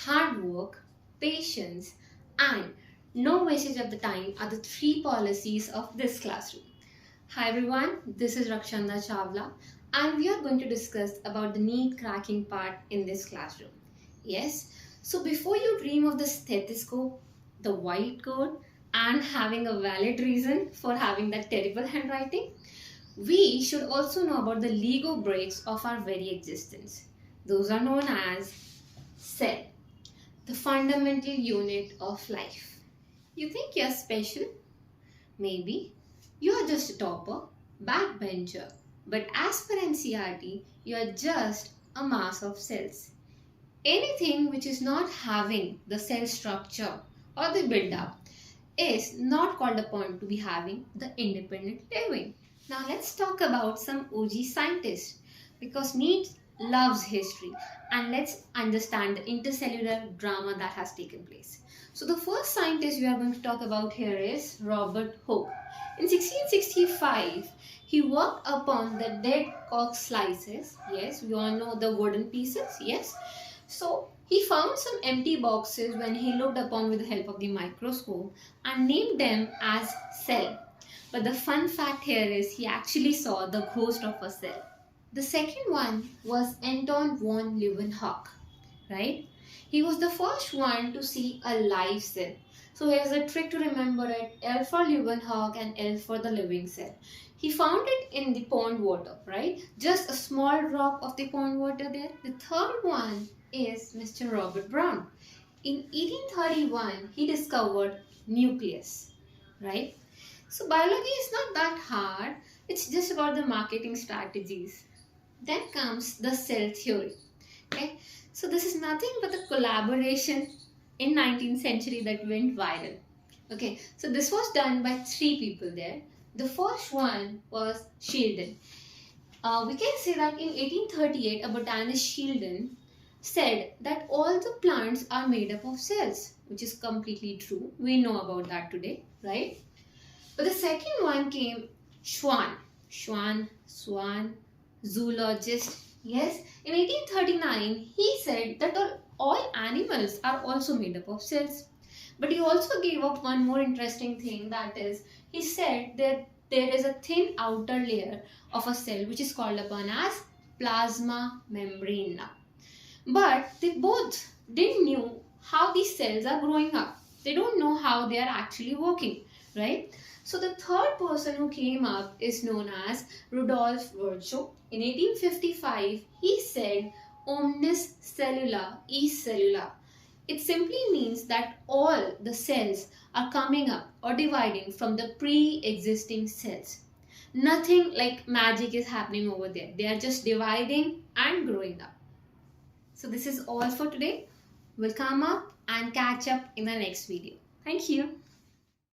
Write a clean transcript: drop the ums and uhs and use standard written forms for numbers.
hard work, patience, and no wastage of the time are the three policies of this classroom. Hi everyone, this is Rakshanda Chawla and we are going to discuss about the NEET cracking part in this classroom. Yes, so before you dream of the stethoscope, the white coat and having a valid reason for having that terrible handwriting, we should also know about the Lego bricks of our very existence. Those are known as cell, the fundamental unit of life. You think you're special? Maybe. You're just a topper, backbencher, but as per NCERT, you're just a mass of cells. Anything which is not having the cell structure or the build-up is not called upon to be having the independent living. Now let's talk about some OG scientists because NEET loves history and let's understand the intercellular drama that has taken place. So the first scientist we are going to talk about here is Robert Hooke. In 1665, he worked upon the dead cork slices. Yes, we all know the wooden pieces. Yes. So he found some empty boxes when he looked upon with the help of the microscope and named them as cell. But the fun fact here is he actually saw the ghost of a cell. The second one was Antonie van Leeuwenhoek, right? He was the first one to see a live cell. So here's a trick to remember it. L for Leeuwenhoek and L for the living cell. He found it in the pond water, right? Just a small drop of the pond water there. The third one is Mr. Robert Brown. In 1831, he discovered nucleus, right? So biology is not that hard. It's just about the marketing strategies. Then comes the cell theory. Okay, so this is nothing but the collaboration in 19th century that went viral. Okay, so this was done by three people there. The first one was Schleiden. We can say that in 1838, a botanist Schleiden said that all the plants are made up of cells, which is completely true. We know about that today, right? But the second one came Schwann, zoologist. Yes, in 1839, he said that all animals are also made up of cells. But he also gave up one more interesting thing, that is, he said that there is a thin outer layer of a cell which is called upon as plasma membrane. But they both didn't know how these cells are growing up. They don't know how they are actually working, right? So the third person who came up is known as Rudolf Virchow. In 1855, he said omnis cellula is cellula. It simply means that all the cells are coming up or dividing from the pre-existing cells. Nothing like magic is happening over there. They are just dividing and growing up. So this is all for today. We'll come up and catch up in the next video. Thank you.